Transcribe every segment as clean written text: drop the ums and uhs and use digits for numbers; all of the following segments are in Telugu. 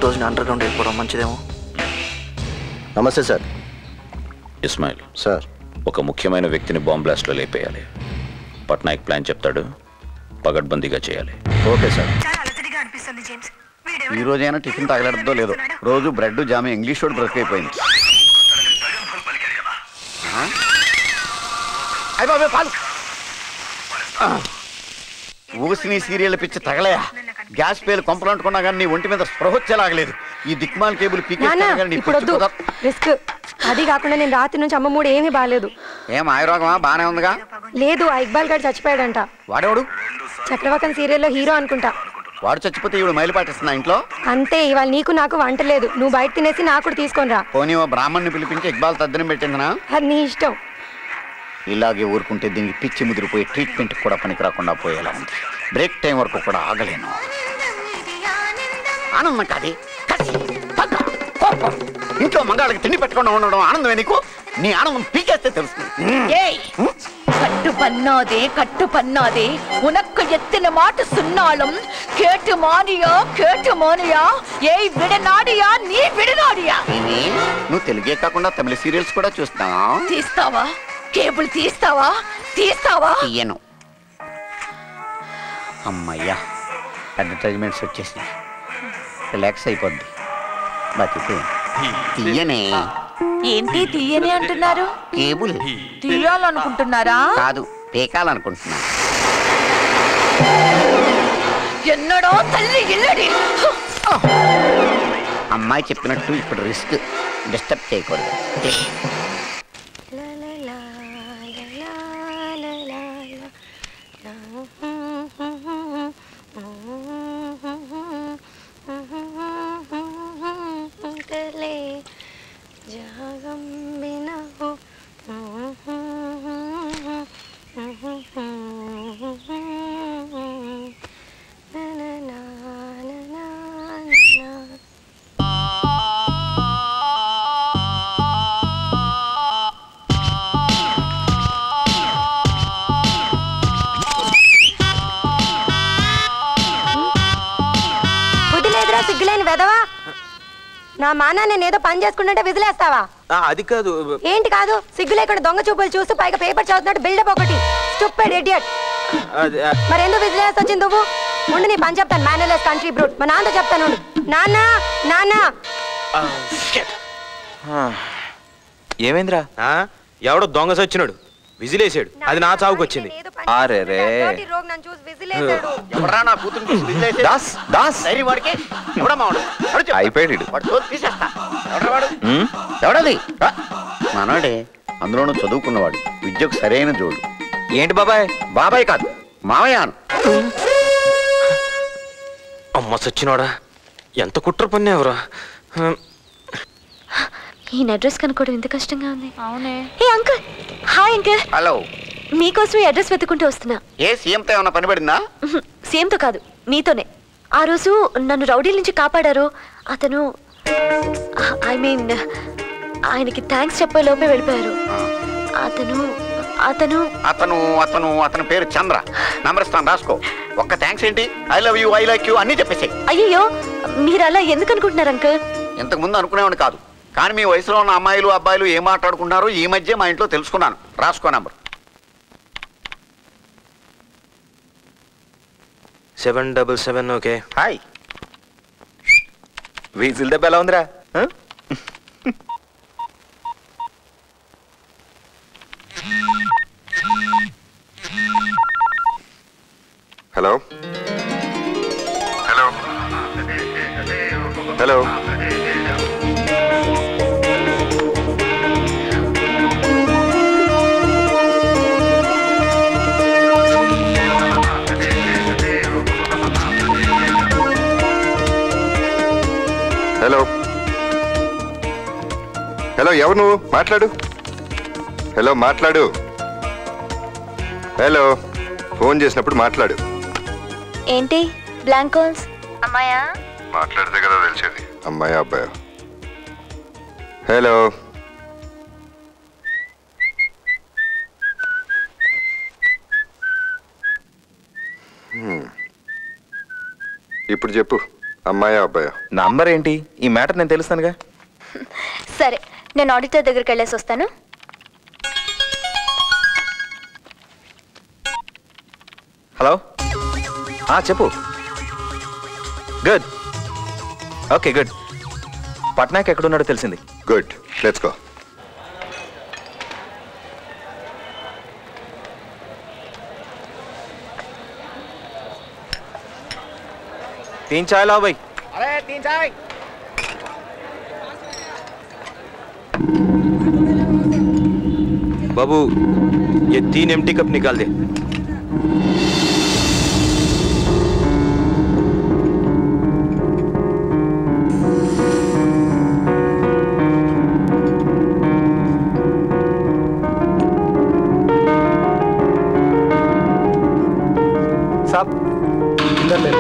రోజున అండర్ గ్రౌండ్ వెళ్ళిపోవడం మంచిదేమో. నమస్తే సార్. ఇస్మాయిల్ సార్, ఒక ముఖ్యమైన వ్యక్తిని బాంబ్ బ్లాస్ట్లో లేపేయాలి. పట్నాయక్ ప్లాన్ చెప్తాడు, పగడ్బందీగా చేయాలి. Okay sir. ఈ రోజైనా టిఫిన్ తగలడద్దో లేదో, రోజు బ్రెడ్ జామ ఇంగ్లీష్ వాడు బ్రతికైపోయింది. ఊసి నీ సీరియల్ పిచ్చి తగలయా. గ్యాస్ పేలు కొంపలంటుకున్నా కానీ నీ ఒంటి మీద స్పృహ వచ్చేలాగలేదు. ఈ దిక్మాల్ కేబుల్ రిస్క్. అది కాకుండా నేను రాత్రి నుంచి అమ్మ మూడు ఏమీ బాగాలేదు. ఏం ఆయురోగమా? బానే ఉందిగా. లేదు, ఆ ఇక్బాల్ గారు చచ్చిపోయాడంట. వాడేవాడు? చక్రవర్తి సీరియల్లో హీరో అనుకుంటా. వాడు చచ్చిపోతే ఇవిడు మైలు పాటిస్తున్నా ఇంట్లో. అంతే, ఇవాళ నీకు నాకు వంట లేదు. నువ్వు బయట తినేసి నాకు కూడా తీసుకొని రా. పోనీ ఓ బ్రాహ్మణ్ని పిలిపించి ఇక్బాల్ తద్దనం పెట్టిందనా? అది నీ ఇష్టం. ఇలాగే ఊరుకుంటే దీనికి పిచ్చి ముదిరిపోయి ట్రీట్మెంట్ కూడా పనికి రాకుండా పోయేలా ఉంది. బ్రేక్ టైం వరకు కూడా ఆగలేను. ఆనందం కాదే, కసి, పగ, కోపం. ఇంట్లో మంగాళ్ళకి తిండి పెట్టకుండా ఉండడం ఆనందమే నీకు? నీ ఆనందం పీకేస్తే తెలుస్తుంది. கட்டு பண்ணாதே உனக்கு எத்தனை மாட்டு சொன்னாலும் கேட்டு மானியா ஏய் விடநாடியா நீ விடநாடியா. నువ్వు తెలుగే కాకుండా తమిళ సీరియల్స్ కూడా చూస్తావా? తీస్తావా? కేబుల్ తీస్తావా? తీయను. అమ్మయ్యా, అడ్వర్టైజ్మెంట్స్ వచ్చేసినాయి. రిలాక్స్ అయిపోద్ది. తీయనే. ఏంటి తీయని అంటున్నారు? కేబుల్ తీయాలనుకుంటున్నారా? కాదు, పీకాలనుకుంటున్నా. ఎన్నడో తల్లి ఇల్లడి. అమ్మాయి చెప్పినట్టు ఇప్పుడు రిస్క్. డిస్టర్బ్ చేయకూడదు. సిగ్గులేని వెదవా, నా మానా నేనేదో పని చేసుకుంటుంటే విజిలేస్తావా? అది కాదు. ఏంటి కాదు? సిగ్గు లేకుండా దొంగ చూపులు చూస్తూ పైగా పేపర్ చదువుతున్నట్టు బిల్డప్ ఒకటి. Stupid idiot. మరెందుకు విజిలేసి వచ్చింది నువ్వు? ముందు నీ పని చెప్తాను. Mannerless country brute. మా నాన్నతో చెప్తాను. నాన్న ఏమైందిరా? ఎవడో దొంగ సచ్చినాడు, విజిలేసాడు. అది నా చావుకు వచ్చింది. అయిపోయాడు. ఎవడది? మనోడే, అందులోనూ చదువుకున్నవాడు, విద్యకు సరైన జోడు. ఏంటి బాబాయ్? బాబాయ్ కాదు, మావయ్య. అమ్మ సచ్చినోడా, ఎంత కుట్ర పన్నావురా. ఈ అడ్రస్ కనుక్కోవడం ఎంత కష్టంగా ఉంది. అవునే. Hey uncle. Hi uncle. Hello. మీకోసం ఈ అడ్రస్ వెతుకుంటూ వస్తున్నా. ఏ సీఎంతో ఏమైనా పని పడిందా? సీఎంతో కాదు, మీతోనే. ఆ రోజు నన్ను రౌడీల నుంచి కాపాడారు. అతను ఐ మీన్ ఆయనకి థ్యాంక్స్ చెప్పే లోపే వెళ్ళిపోయారు. అతను పేరు చంద్ర. నంబర్ ఇస్తాను, రాసుకో. ఒక్క థ్యాంక్స్ ఏంటి, I love you, I like you అన్నీ చెప్పేసాయి. అయ్యో, మీరు అలా ఎందుకు అనుకుంటున్నారు అంకుల్? ఇంతకు ముందు అనుకునేవాడిని కాదు, కానీ మీ వయసులో ఉన్న అమ్మాయిలు అబ్బాయిలు ఏం మాట్లాడుకుంటున్నారో ఈ మధ్య మా ఇంట్లో తెలుసుకున్నాను. రాసుకో నంబర్. 777. ఓకే. హాయ్. విజిల్ దెబ్బ ఎలా ఉందిరా? Hello hello hello. Hello hello, ఎవరు నువ్వు? మాట్లాడు. హలో, మాట్లాడు. హలో, ఫోన్ చేసినప్పుడు మాట్లాడు. ఏంటి బ్లాంక్ కాల్స్? అమ్మాయా? మాట్లాడితే కదా తెలిసేది అమ్మాయి అబ్బాయి. హలో. ఇప్పుడు చెప్పు. అమ్మాయా అబ్బాయా? నంబర్ ఏంటి? ఈ మ్యాటర్ నేను తెలుస్తానుగా. సరే, నేను ఆడిటర్ దగ్గరికి వెళ్ళేసి వస్తాను. హలో, చెప్పు. Good, okay good. పట్నాయక్ ఎక్కడున్నాడో తెలిసింది. Good, let's go. तीन चाय लाओ भाई. अरे 3 चाय. बाबू ये 3 एम्प्टी कप निकाल दे. साहब इधर ले.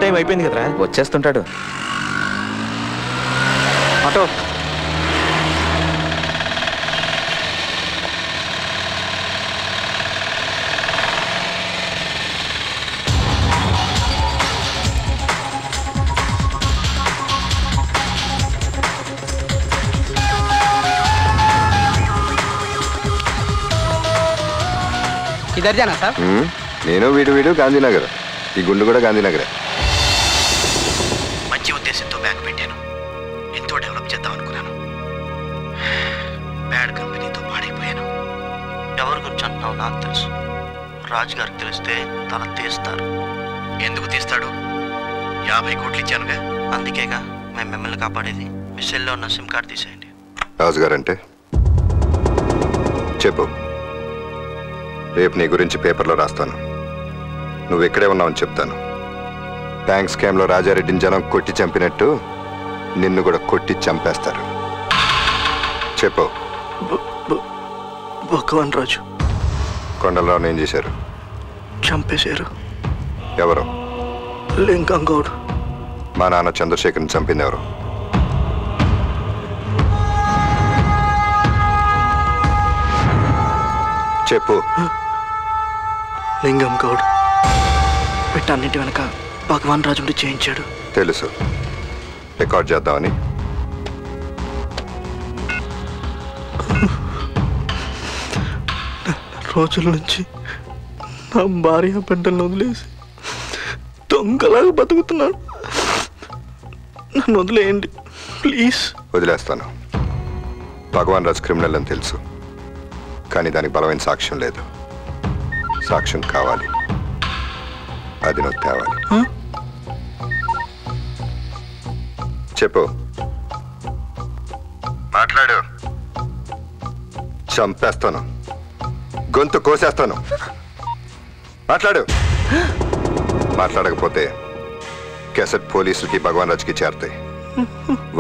టైం అయిపోయింది కదరా. వచ్చేస్తుంటాడు. ఆటో. ఇద్దరు జానా సార్? నేను వీడు గాంధీనగర్. ఈ గుండు కూడా గాంధీనగరే. మంచి ఉద్దేశంతో బ్యాగ్ పెట్టాను. ఎంతో డెవలప్ చేద్దాం అనుకున్నాను. బ్యాడ్ కంపెనీతో పాడైపోయాను. ఎవరి గురించి అంటున్నావు నాకు తెలుసు. రాజు గారికి తెలిస్తే తల తీస్తారు. ఎందుకు తీస్తాడు? 50 కోట్లు ఇచ్చానుగా, అందుకేగా మేము మిమ్మల్ని కాపాడేది. మీ సెల్లో ఉన్న సిమ్ కార్డ్ తీసేయండి. రాజుగారు అంటే చెప్పు. రేపు నీ గురించి పేపర్లో రాస్తాను. నువ్వు ఎక్కడే ఉన్నావని చెప్తాను. బ్యాంక్ స్కామ్లో రాజారెడ్డిని జనం కొట్టి చంపినట్టు నిన్ను కూడా కొట్టి చంపేస్తారు. చెప్పు. భగవాన్ రాజు. కొండలరావుని ఏం చేశారు? చంపేశారు. ఎవరు? లింగం గౌడ్. మా నాన్న చంద్రశేఖర్ని చంపింది ఎవరు? చెప్పు. లింగం గౌడ్. వీటన్నింటి వెనక భగవాన్ రాజుండి చేయించాడు. తెలుసు. రికార్డ్ చేద్దామని. రోజుల నుంచి నా భార్య బిడ్డలను వదిలేసి దొంగలాగా బతుకుతున్నాను. నన్ను వదిలేయండి ప్లీజ్. వదిలేస్తాను. భగవాన్ రాజు క్రిమినల్ అని తెలుసు, కానీ దానికి బలమైన సాక్ష్యం లేదు. సాక్ష్యం కావాలి. అది నువ్వు తేవాలి. చెప్పు. మాట్లాడు. చంపేస్తాను. గొంతు కోసేస్తాను. మాట్లాడు. మాట్లాడకపోతే కేసెట్ పోలీసులకి భగవాన్ రాజుకి చేరతాయి.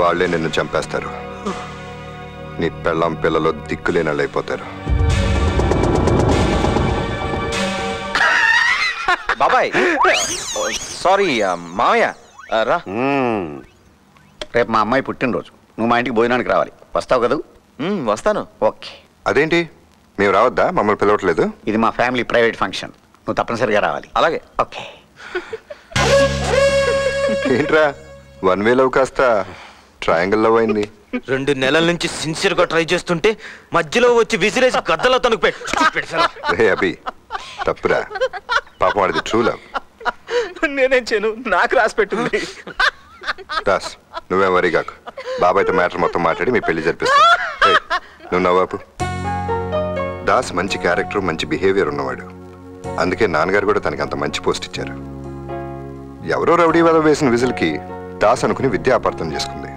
వాళ్ళే నిన్ను చంపేస్తారు. నీ పెళ్ళం పిల్లలు దిక్కులేనళ్ళు అయిపోతారు. బాబాయ్ సారీ మామయ్య రా. రేపు మా అమ్మాయి పుట్టినరోజు. నువ్వు మా ఇంటికి భోజనానికి రావాలి. వస్తావు కదా? వస్తాను. ఓకే. అదేంటి మేము రావద్దా? మమ్మల్ని పిలవట్లేదు? ఇది మా ఫ్యామిలీ ప్రైవేట్ ఫంక్షన్. నువ్వు తప్పనిసరిగా రావాలి. అలాగే. ఓకే. ఏంట్రా 1 వే లవ్ కాస్త ట్రయాంగిల్ లవ్ అయింది? 2 నెలల నుంచి సిన్సియర్ గా ట్రై చేస్తుంటే మధ్యలో వచ్చి విసిరేసి గద్దలో తనకు పెట్టాను. రే అభి, తప్పురా. పాపం వాడిది ట్రూ లవ్. నేనేం చేయను, నాకు రాసి పెట్టింది. దాస్ నువ్వేం వరీ కాకు. బాబాయ్తో మ్యాటర్ మొత్తం మాట్లాడి మీ పెళ్లి జరిపిస్తాను. నువ్వు నవ్వాపు. దాస్ మంచి క్యారెక్టర్, మంచి బిహేవియర్ ఉన్నవాడు. అందుకే నాన్నగారు కూడా తనకి అంత మంచి పోస్ట్ ఇచ్చారు. ఎవరో రౌడీ వల్ల వేసిన విజిల్కి దాస్ అనుకుని విద్య అపార్థం చేసుకుంది.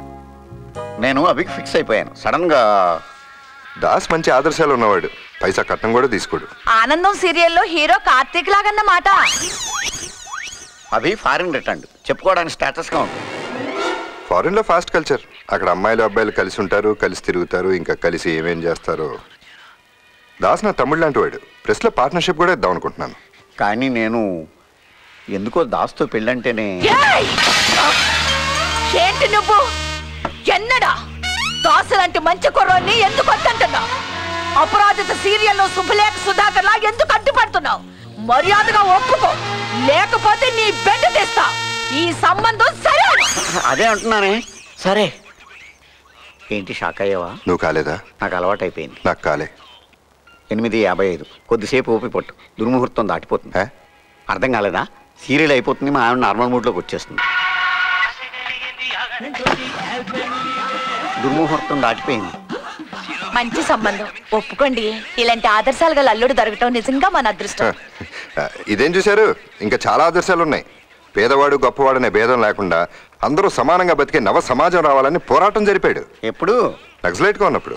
నేను అభికి ఫిక్స్ అయిపోయాను సడన్ గా. దాస్ మంచి ఆదర్శాలు ఉన్నవాడు. పైసా కట్నం కూడా తీసుకోడు. ఆనందం సీరియల్లో హీరో కార్తీక్ లాగన్నమాట. అభి ఫారిన్ రిటర్న్, చెప్పుకోవడానికి స్టేటస్ గా ఉంటుంది. ఫారిన్ లో ఫాస్ట్ కల్చర్. అక్కడ అమ్మాయిలు అబ్బాయిలు కలిసి ఉంటారు, కలిసి తిరుగుతారు, ఇంకా కలిసి ఏమేం చేస్తారో. దాస్ నా తమ్ముడు లాంటి వాడు. ప్రెస్ లో పార్ట్నర్షిప్ కూడా ఇద్దాం అనుకుంటున్నాను. కానీ నేను ఎందుకో దాస్తో పెళ్ళంటేనే. ఏంటి నువ్వు? ఎన్నడా దాసులంటే మంచి కుర్రోని ఎందుకు వద్దంటున్నావు? అపరాజిత సీరియల్లో శుభలేఖ సుధాకర్ లా ఎందుకు అడ్డుపడుతున్నావు? మర్యాదగా ఒప్పుకో, లేకపోతే నీ బెడ్ తెస్తా. ఈ సంబంధం సరే. అదే అంటున్నానే. సరే ఏంటి షాక్ అయ్యావా? నువ్వు కాలేదా? నాకు అలవాటు అయిపోయింది. నాకు కాలే. 8:55 కొద్దిసేపు ఓపి పట్టు, దుర్ముహూర్తం దాటిపోతుంది. అర్థం కాలేదా? సీరియల్ అయిపోతుంది, మా ఆవిడ నార్మల్ మూడ్లోకి వచ్చేస్తుంది. దుర్ముహూర్తం దాటిపోయింది. మంచి సంబంధం, ఒప్పుకోండి. ఇలాంటి ఆదర్శాలు గల అల్లుడు దొరకటం నిజంగా మన అదృష్టం. ఇదేం చూశారు, ఇంకా చాలా ఆదర్శాలు ఉన్నాయి. పేదవాడు గొప్పవాడు అనే భేదం లేకుండా అందరూ సమానంగా బతికే నవ సమాజం రావాలని పోరాటం జరిపాడు. ఎప్పుడు? నక్సలైట్గా ఉన్నప్పుడు.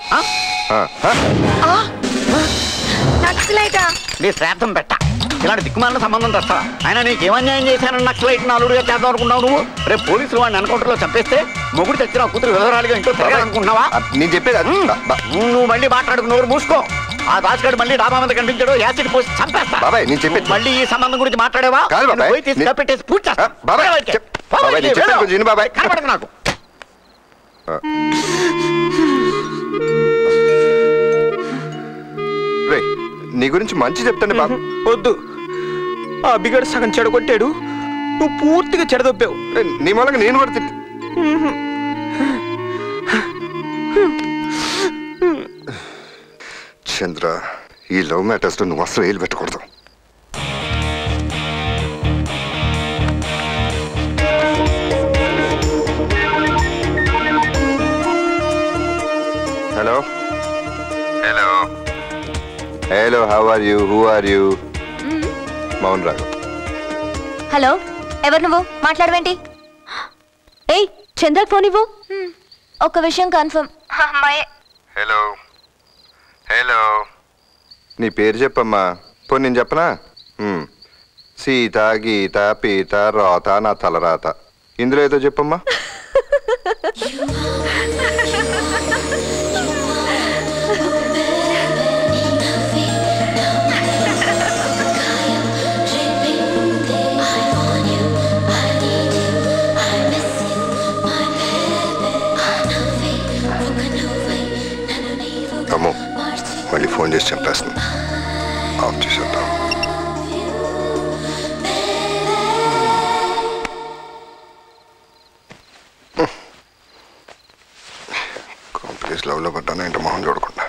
నీ శ్రాద్ధం పెట్ట, ఇలాంటి దిక్కుమాలిన సంబంధం తెస్తా. ఆయన నీకేమన్యాయం చేశానని నక్సలైట్ అల్లుడుగా చేద్దాం అనుకున్నావు నువ్వు? రేపు పోలీసులు వాడిని ఎన్కౌంటర్లో చంపేస్తే మొగుడు తెచ్చిన కూతురు వివరాలుగా ఇంట్లో తిరగాలనుకుంటున్నావా? నేను చెప్పేది నువ్వు మళ్ళీ మాట్లాడుకు, నోరు మూసుకో. ఆ దాసుగాడు మళ్ళీ డాబా మీద కనిపించాడు, యాసిడ్ పోసి చంపేస్తా. బాబాయ్ నేను చెప్పేది. మళ్ళీ ఈ సంబంధం గురించి మాట్లాడేవా? పోయి తీసుకు పెట్టేసి పూజ చేస్తా. బాబాయ్ కనపడదు నాకు. నీ గురించి మంచి చెప్తాను బాబు. వద్దు, ఆ అబ్బిగాడు సగం చెడగొట్టాడు, నువ్వు పూర్తిగా చెడదొప్పావు. నీ మూలంగా నేను కూడా తిట్టి. చంద్ర, ఈ లవ్ మ్యాటర్స్ నువ్వు అసలు వేలు పెట్టకూడదు. Hello hello hello, how are you, who are you? Maun Raghav. Hello, ఎవరు నువ్వు? మాట్లాడవేంటి? ఏయ్, చంద్రకి ఫోన్ ఇవ్వు. ఒక విషయం కన్ఫర్మ్. హలో హలో, నీ పేరు చెప్పమ్మా. పోనీ నేను చెప్పనా? సీత, గీత, పీత, రోత, నా తలరాత. ఇందులో ఏదో చెప్పమ్మా. అమ్మో, మళ్ళీ ఫోన్ చేసి చంపేస్తుంది. ఆఫ్ చేసేద్దాం. కాంప్లీస్ లవ్లో పడ్డాను, ఏంటో మొహం చూడకుండా.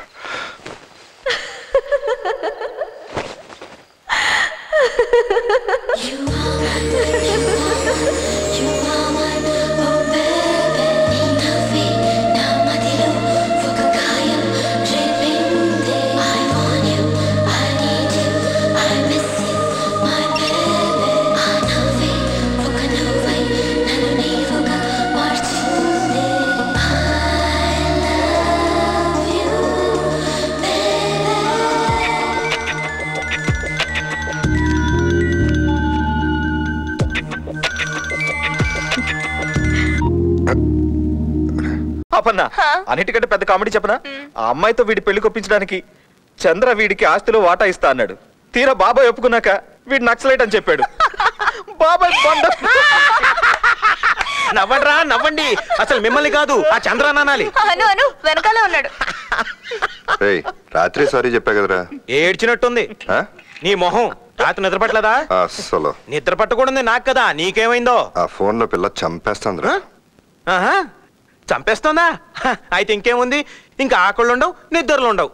అన్నిటికంటే పెద్ద కామెడీ చెప్పనా? ఆ అమ్మాయితో వీడి పెళ్లి కొప్పించడానికి చంద్ర వీడికి ఆస్తిలో వాటా ఇస్తా అన్నాడు. తీరా బాబాయ్ ఒప్పుకున్నాక వీడు నక్సలైట్ అని చెప్పాడు. బాబాయ్ నవ్వండ్రా, నవ్వండి. అసలు మిమ్మల్ని కాదు, ఆ చంద్ర అనాలి. వెనకాల ఉన్నాడు. రాత్రి సారీ చెప్పా కదరా. ఏడ్చినట్టుంది నీ మొహం. రాత్రి నిద్ర పట్టలేదా? అసలు నిద్ర పట్టకూడదు నాకు కదా, నీకేమైందో? ఆ ఫోన్ లో పిల్ల చంపేస్తుందిరా. చంపేస్తుందా? అయితే ఇంకేముంది, ఇంకా ఆకళ్ళు ఉండవు, నిద్రలు ఉండవు.